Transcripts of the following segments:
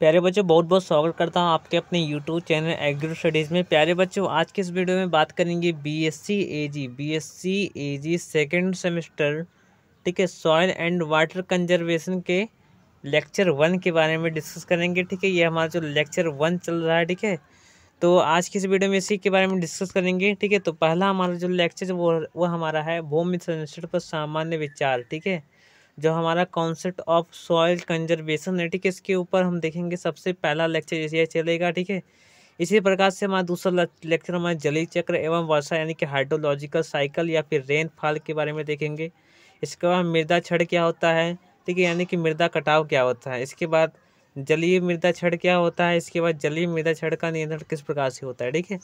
प्यारे बच्चों, बहुत बहुत स्वागत करता हूं आपके अपने यूट्यूब चैनल एग्रो स्टडीज़ में। प्यारे बच्चों, आज के इस वीडियो में बात करेंगे बीएससी एजी सेकंड सेमेस्टर, ठीक है, सॉइल एंड वाटर कंजर्वेशन के लेक्चर 1 के बारे में डिस्कस करेंगे। ठीक है, ये हमारा जो लेक्चर 1 चल रहा है, ठीक है, तो आज की इस वीडियो में इसी के बारे में डिस्कस करेंगे। ठीक है, तो पहला हमारा जो लेक्चर वो हमारा है भूमि संरक्षण पर सामान्य विचार। ठीक है, जो हमारा कॉन्सेप्ट ऑफ सॉइल कंजर्वेशन है, ठीक है, इसके ऊपर हम देखेंगे। सबसे पहला लेक्चर ये चलेगा। ठीक है, इसी प्रकार से हमारा दूसरा लेक्चर हमारा जलीय चक्र एवं वर्षा यानी कि हाइड्रोलॉजिकल साइकिल या फिर रेनफॉल के बारे में देखेंगे। इसके बाद मृदा क्षरण क्या होता है, ठीक है, यानी कि मृदा कटाव क्या होता है। इसके बाद जलीय मृदा क्षरण क्या होता है। इसके बाद जलीय मृदा क्षरण का नियंत्रण किस प्रकार से होता है। ठीक है,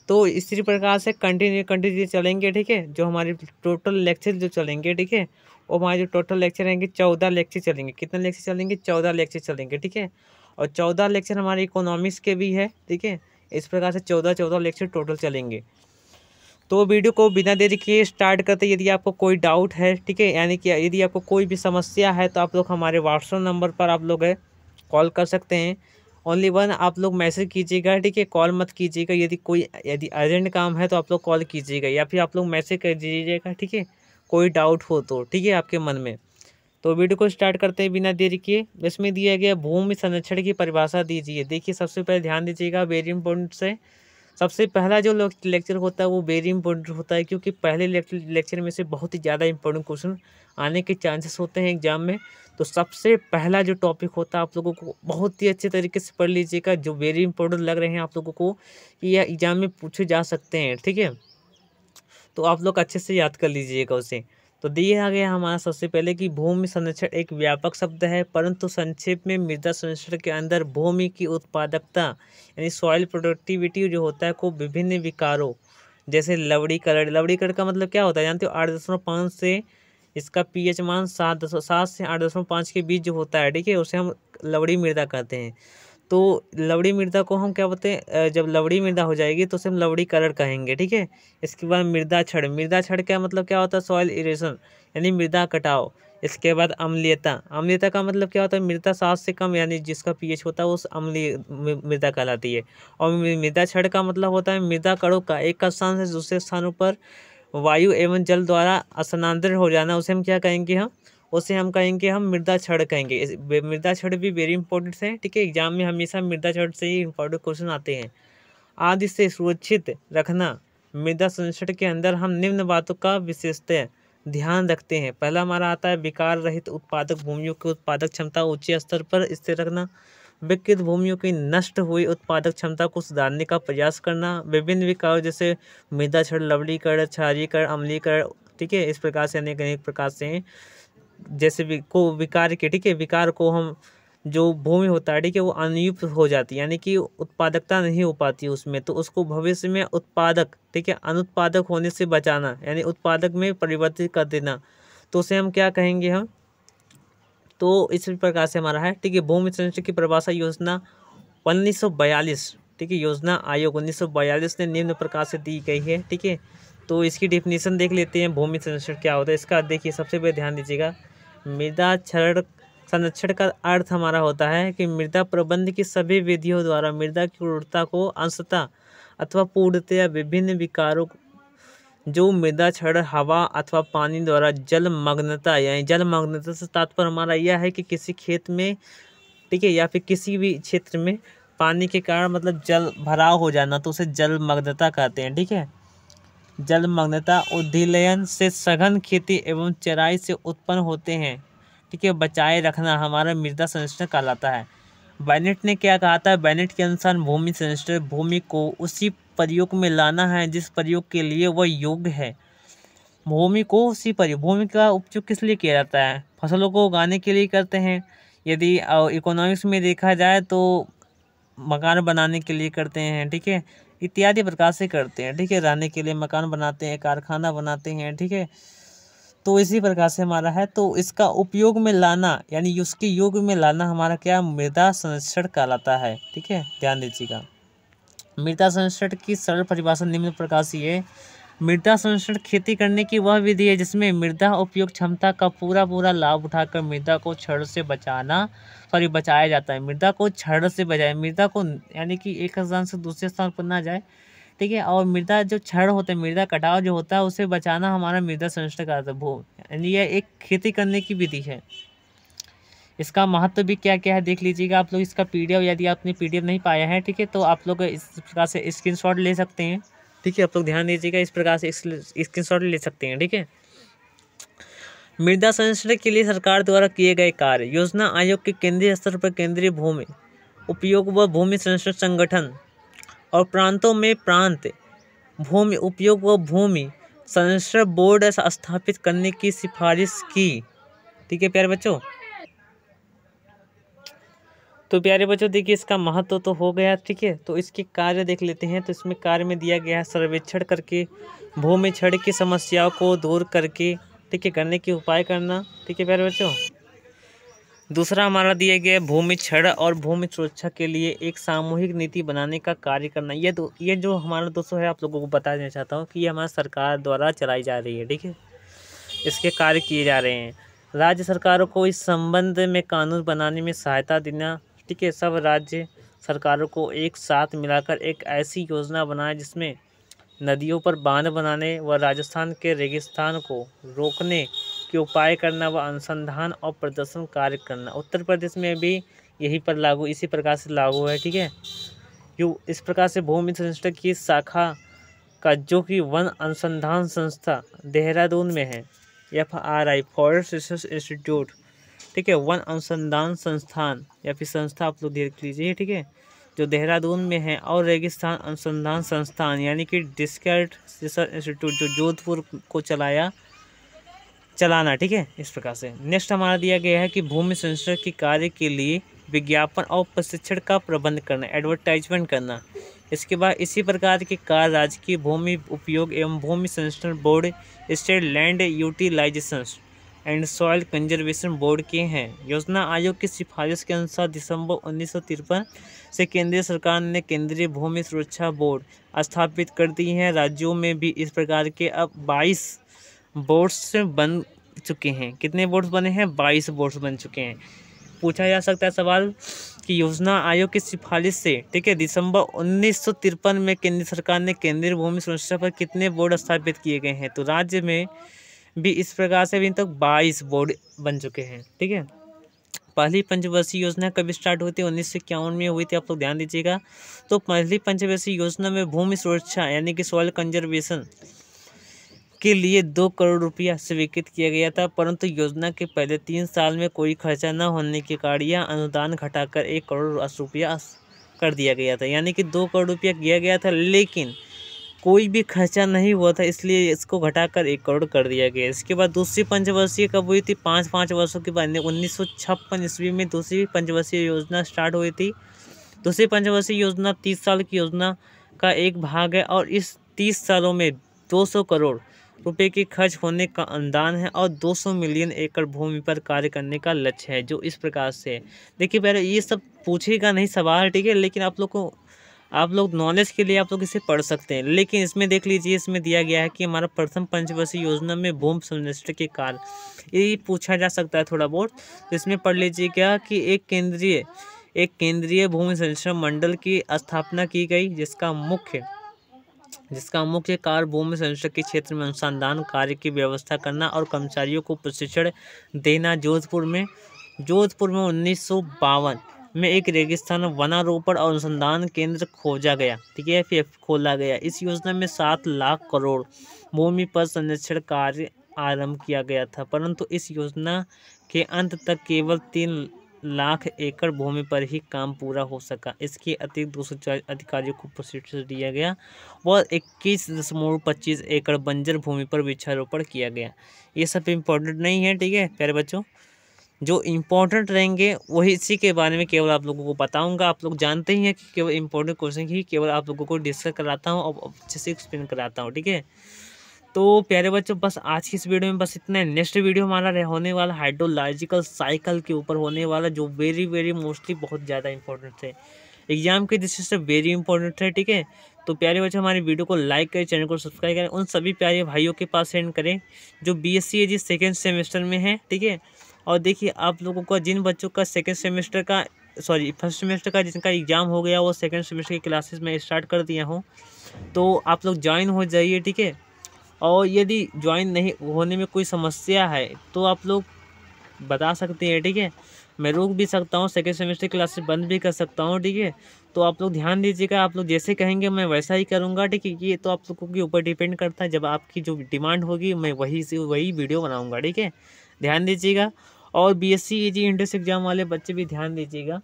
तो इसी प्रकार से कंटिन्यू चलेंगे। ठीक है, जो हमारी टोटल लेक्चर जो चलेंगे, ठीक है, वो हमारे जो टोटल लेक्चर रहेंगे 14 लेक्चर चलेंगे। कितने लेक्चर चलेंगे? 14 लेक्चर चलेंगे। ठीक है, और 14 लेक्चर हमारे इकोनॉमिक्स के भी है। ठीक है, इस प्रकार से 14 लेक्चर टोटल चलेंगे। तो वीडियो को बिना देरी किए स्टार्ट करते। यदि आपको कोई डाउट है, ठीक है, यानी कि यदि आपको कोई भी समस्या है, तो आप लोग हमारे व्हाट्सएप नंबर पर आप लोग कॉल कर सकते हैं। ओनली वन आप लोग मैसेज कीजिएगा, ठीक है, कॉल मत कीजिएगा। यदि अर्जेंट काम है तो आप लोग कॉल कीजिएगा या फिर आप लोग मैसेज कर दीजिएगा। ठीक है, कोई डाउट हो तो, ठीक है, आपके मन में। तो वीडियो को स्टार्ट करते हैं बिना देरी किए। इसमें दिया गया भूमि संरक्षण की परिभाषा दीजिए। देखिए, सबसे पहले ध्यान दीजिएगा, वेरी इंपॉर्टेंट से सबसे पहला जो लेक्चर होता है वो वेरी इंपॉर्टेंट होता है, क्योंकि पहले लेक्चर में से बहुत ही ज़्यादा इंपॉर्टेंट क्वेश्चन आने के चांसेस होते हैं एग्जाम में। तो सबसे पहला जो टॉपिक होता है आप लोगों को बहुत ही अच्छे तरीके से पढ़ लीजिएगा, जो वेरी इंपॉर्टेंट लग रहे हैं आप लोगों को कि यह एग्जाम में पूछे जा सकते हैं। ठीक है, तो आप लोग अच्छे से याद कर लीजिएगा उसे। तो दिया गया हमारा सबसे पहले कि भूमि संरक्षण एक व्यापक शब्द है, परंतु संक्षेप में मृदा संरक्षण के अंदर भूमि की उत्पादकता यानी सॉइल प्रोडक्टिविटी जो होता है को विभिन्न विकारों जैसे लवणीकरण का मतलब क्या होता है जानते हो? 8.5 से इसका पीएच मान 7 से 8.5 के बीच जो होता है, ठीक है, उसे हम लवणी मृदा कहते हैं। तो लवणी मृदा को हम क्या बोलते हैं? जब लवणी मृदा हो जाएगी तो उसे हम लवणीकरण कहेंगे। ठीक है, इसके बाद मृदा क्षरण का मतलब क्या होता है? सॉइल इरेशन यानी मृदा कटाव। इसके बाद अम्लीयता का मतलब क्या होता है? मृदा 7 से कम यानी जिसका पीएच होता है उस अम्लीय मृदा कहलाती है। और मृदा क्षरण का मतलब होता है मृदा कणों का एक स्थान से दूसरे स्थानों पर वायु एवं जल द्वारा स्थानांतरित हो जाना, उसे हम कहेंगे हम मृदा क्षरण कहेंगे। मृदा क्षरण भी वेरी इंपॉर्टेंट है। ठीक है, एग्जाम में हमेशा मृदा क्षरण से ही इंपॉर्टेंट क्वेश्चन आते हैं। आदि से सुरक्षित रखना मृदा संरक्षण के अंदर हम निम्न बातों का विशेषतः ध्यान रखते हैं। पहला हमारा आता है विकार रहित उत्पादक भूमियों की उत्पादक क्षमता ऊंचे स्तर पर स्थिर रखना, विकृत भूमियों की नष्ट हुई उत्पादक क्षमता को सुधारने का प्रयास करना, विभिन्न विकारों जैसे मृदा क्षरण, लवणीकरण, क्षारीकरण, अम्लीकरण, ठीक है, इस प्रकार से अनेक प्रकार से हैं। जैसे विकार के, ठीक है, विकार को हम जो भूमि होता है, ठीक है, वो अनुपयुक्त हो जाती है यानी कि उत्पादकता नहीं हो पाती उसमें, तो उसको भविष्य में उत्पादक, ठीक है, अनुत्पादक होने से बचाना यानी उत्पादक में परिवर्तित कर देना, तो उसे हम क्या कहेंगे हम? तो इस प्रकार से हमारा है। ठीक है, भूमि संरक्षण की परिभाषा योजना 1942, ठीक है, योजना आयोग 1942 ने निम्न प्रकार से दी गई है। ठीक है, तो इसकी डेफिनेशन देख लेते हैं भूमि संरक्षण क्या होता है इसका। देखिए, सबसे पहले ध्यान दीजिएगा, मृदा क्षरण संरक्षण का अर्थ हमारा होता है कि मृदा प्रबंध की सभी विधियों द्वारा मृदा की उर्वरता को अंशतः अथवा पूर्णतया विभिन्न विकारों जो मृदा क्षरण हवा अथवा पानी द्वारा जलमग्नता यानी जलमग्नता से तात्पर्य हमारा यह है कि किसी खेत में, ठीक है, या फिर किसी भी क्षेत्र में पानी के कारण मतलब जल भराव हो जाना, तो उसे जलमग्नता कहते हैं। ठीक है, जलमग्नता उद्वलन से सघन खेती एवं चराई से उत्पन्न होते हैं, ठीक है, बचाए रखना हमारा मृदा संरक्षण कहलाता है। बेनेट ने क्या कहा था? बेनेट के अनुसार भूमि संरक्षण भूमि को उसी प्रयोग में लाना है जिस प्रयोग के लिए वह योग्य है। भूमि का उपयोग किस लिए किया जाता है? फसलों को उगाने के लिए करते हैं। यदि इकोनॉमिक्स में देखा जाए तो मकान बनाने के लिए करते हैं, ठीक है, इत्यादि प्रकार से करते हैं। ठीक है, रहने के लिए मकान बनाते हैं, कारखाना बनाते हैं। ठीक है, तो इसी प्रकार से हमारा है। तो इसका उपयोग में लाना यानी उसके योग में लाना हमारा क्या? मृदा संरक्षण कहलाता है। ठीक है, ध्यान दीजिएगा। मृदा संरक्षण की सरल परिभाषा निम्न प्रकार से है, मृदा संरक्षण खेती करने की वह विधि है जिसमें मृदा उपयोग क्षमता का पूरा लाभ उठाकर मृदा को क्षरण से बचाया जाता है। मृदा को क्षरण से बचाए, मृदा को यानी कि एक स्थान से दूसरे स्थान पर ना जाए, ठीक है। और मृदा जो क्षरण होता है, मृदा कटाव जो होता है, उसे बचाना हमारा मृदा संरक्षण का यानी यह एक खेती करने की विधि है। इसका महत्व भी क्या क्या है देख लीजिएगा आप लोग। इसका पीडीएफ यदि आपने पीडीएफ नहीं पाया है, ठीक है, तो आप लोग इस प्रकार से स्क्रीनशॉट ले सकते हैं, ठीक है। आप लोग ध्यान दीजिएगा, इस प्रकार से स्क्रीनशॉट ले सकते हैं, ठीक है। मृदा संरक्षण के लिए सरकार द्वारा किए गए कार्य। योजना आयोग के केंद्रीय स्तर पर केंद्रीय भूमि उपयोग व भूमि संरक्षण संगठन और प्रांतों में प्रांत भूमि उपयोग व भूमि संरक्षण बोर्ड स्थापित करने की सिफारिश की, ठीक है प्यारे बच्चों। तो प्यारे बच्चों देखिए, इसका महत्व तो हो गया, ठीक है। तो इसके कार्य देख लेते हैं। तो इसमें कार्य में दिया गया है सर्वेक्षण करके भूमि क्षरण की समस्याओं को दूर करके, ठीक है, करने के उपाय करना, ठीक है प्यारे बच्चों। दूसरा हमारा दिया गया है भूमि क्षरण और भूमि सुरक्षा के लिए एक सामूहिक नीति बनाने का कार्य करना। ये जो हमारा दोस्तों है, आप लोगों को बता देना चाहता हूँ कि ये हमारा सरकार द्वारा चलाई जा रही है, ठीक है। इसके कार्य किए जा रहे हैं। राज्य सरकारों को इस संबंध में कानून बनाने में सहायता देना, ठीक है। सब राज्य सरकारों को एक साथ मिलाकर एक ऐसी योजना बनाए जिसमें नदियों पर बांध बनाने व राजस्थान के रेगिस्तान को रोकने के उपाय करना व अनुसंधान और प्रदर्शन कार्य करना। उत्तर प्रदेश में भी यही पर लागू, इसी प्रकार से लागू है, ठीक है। इस प्रकार से भूमि संरक्षण की शाखा का जो कि वन अनुसंधान संस्था देहरादून में है, FRI फॉरेस्ट रिसर्च इंस्टीट्यूट, ठीक है, वन अनुसंधान संस्थान या फिर संस्था आप लोग देख लीजिए, ठीक है, जो देहरादून में है, और रेगिस्तान अनुसंधान संस्थान यानी कि डिस्कर्ट रिसर्च इंस्टीट्यूट जो जोधपुर को चलाना, ठीक है। इस प्रकार से नेक्स्ट हमारा दिया गया है कि भूमि संरक्षण के कार्य के लिए विज्ञापन और प्रशिक्षण का प्रबंध करना, एडवर्टाइजमेंट करना। इसके बाद इसी प्रकार के कार्य राजकीय भूमि उपयोग एवं भूमि संरक्षण बोर्ड, state land utilisation and soil conservation board के हैं। योजना आयोग की सिफारिश के अनुसार दिसंबर 1953 से केंद्रीय सरकार ने केंद्रीय भूमि सुरक्षा बोर्ड स्थापित कर दी है। राज्यों में भी इस प्रकार के अब 22 बोर्ड्स बन चुके हैं। कितने बोर्ड्स बने हैं? 22 बोर्ड्स बन चुके हैं। पूछा जा सकता है सवाल कि योजना आयोग की सिफारिश से, ठीक है, दिसंबर 1953 में केंद्र सरकार ने केंद्रीय भूमि सुरक्षा पर कितने बोर्ड स्थापित किए गए हैं? तो राज्य में भी इस प्रकार से अभी तक 22 बोर्ड बन चुके हैं, ठीक है। पहली पंचवर्षीय योजना कब स्टार्ट हुई थी? 1951 में हुई थी, आप लोग ध्यान दीजिएगा। तो पहली पंचवर्षीय योजना में भूमि सुरक्षा यानी कि सॉइल कंजर्वेशन के लिए 2 करोड़ रुपया स्वीकृत किया गया था, परंतु योजना के पहले 3 साल में कोई खर्चा न होने के कारण यह अनुदान घटाकर 1 करोड़ रुपया कर दिया गया था। यानी कि 2 करोड़ रुपया किया गया था, लेकिन कोई भी खर्चा नहीं हुआ था, इसलिए इसको घटाकर 1 करोड़ कर दिया गया। इसके बाद दूसरी पंचवर्षीय कब हुई थी? 5 वर्षों के बाद 1956 ईस्वी में दूसरी पंचवर्षीय योजना स्टार्ट हुई थी। दूसरी पंचवर्षीय योजना 30 साल की योजना का एक भाग है और इस 30 सालों में 200 करोड़ रुपए के खर्च होने का अनुदान है और 200 मिलियन एकड़ भूमि पर कार्य करने का लक्ष्य है। जो इस प्रकार से देखिए, पहले ये सब पूछेगा नहीं सवाल, ठीक है, लेकिन आप लोग नॉलेज के लिए आप लोग इसे पढ़ सकते हैं। लेकिन इसमें देख लीजिए, इसमें दिया गया है कि हमारा प्रथम पंचवर्षीय योजना में भूमि संरक्षण के कार्य, ये पूछा जा सकता है थोड़ा बहुत। तो इसमें पढ़ लीजिए क्या कि एक केंद्रीय भूमि संरक्षण मंडल की स्थापना की गई, जिसका मुख्य कार्य भूमि संरक्षण के क्षेत्र में अनुसंधान कार्य की व्यवस्था करना और कर्मचारियों को प्रशिक्षण देना। जोधपुर में 1952 में एक रेगिस्तान वनारोपण और अनुसंधान केंद्र खोजा गया, ठीक है, फिर खोला गया। इस योजना में 7 लाख करोड़ भूमि पर संरक्षण कार्य आरंभ किया गया था, परंतु इस योजना के अंत तक केवल 3 लाख एकड़ भूमि पर ही काम पूरा हो सका। इसके अतिरिक्त 240 अधिकारियों को प्रशिक्षण दिया गया और 21.25 एकड़ बंजर भूमि पर वृक्षारोपण किया गया। ये सब इम्पोर्टेंट नहीं है, ठीक है प्यारे बच्चों। जो इम्पोर्टेंट रहेंगे वही इसी के बारे में केवल आप लोगों को बताऊंगा। आप लोग जानते ही हैं कि केवल इम्पोर्टेंट क्वेश्चन ही केवल आप लोगों को डिस्कस कराता हूँ और अच्छे से एक्सप्लेन कराता हूँ, ठीक है। तो प्यारे बच्चों, बस आज की इस वीडियो में बस इतना है। नेक्स्ट वीडियो हमारा होने वाला हाइड्रोलॉजिकल साइकिल के ऊपर होने वाला, जो वेरी मोस्टली बहुत ज़्यादा इंपॉर्टेंट है, एग्जाम के दृष्टि से वेरी इंपॉर्टेंट है, ठीक है। तो प्यारे बच्चों हमारी वीडियो को लाइक करें, चैनल को सब्सक्राइब करें, उन सभी प्यारे भाइयों के पास सेंड करें जो BSc AG सेकेंड सेमेस्टर में है, ठीक है। और देखिए आप लोगों का जिन बच्चों का सेकेंड सेमेस्टर का फर्स्ट सेमेस्टर का जिनका एग्ज़ाम हो गया वो सेकेंड सेमेस्टर की क्लासेस मैं स्टार्ट कर दिया हूँ, तो आप लोग ज्वाइन हो जाइए, ठीक है। और यदि ज्वाइन नहीं होने में कोई समस्या है तो आप लोग बता सकते हैं, ठीक है। मैं रोक भी सकता हूँ, सेकेंड सेमेस्टर क्लासेस बंद भी कर सकता हूँ, ठीक है। तो आप लोग ध्यान दीजिएगा, आप लोग जैसे कहेंगे मैं वैसा ही करूँगा, ठीक है। ये तो आप लोगों के ऊपर डिपेंड करता है, जब आपकी जो डिमांड होगी मैं वही से वही वीडियो बनाऊँगा, ठीक है। ध्यान दीजिएगा। और BSc AG एंट्रेंस एग्ज़ाम वाले बच्चे भी ध्यान दीजिएगा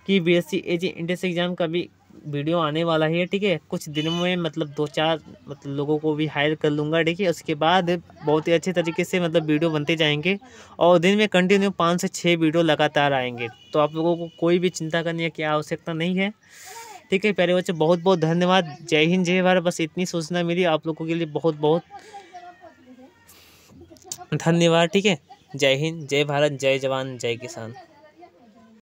कि BSc AG एंट्रेंस एग्ज़ाम का भी वीडियो आने वाला है, ठीक है। कुछ दिनों में मतलब 2-4 मतलब लोगों को भी हायर कर लूँगा, ठीक है। उसके बाद बहुत ही अच्छे तरीके से मतलब वीडियो बनते जाएंगे और दिन में कंटिन्यू 5 से 6 वीडियो लगातार आएंगे। तो आप लोगों को कोई भी चिंता करने की आवश्यकता नहीं है, ठीक है। प्यारे बच्चे बहुत बहुत धन्यवाद। जय हिंद जय भारत। बस इतनी सूचना मिली आप लोगों के लिए, बहुत बहुत धन्यवाद, ठीक है। जय हिंद जय भारत, जय जवान जय किसान।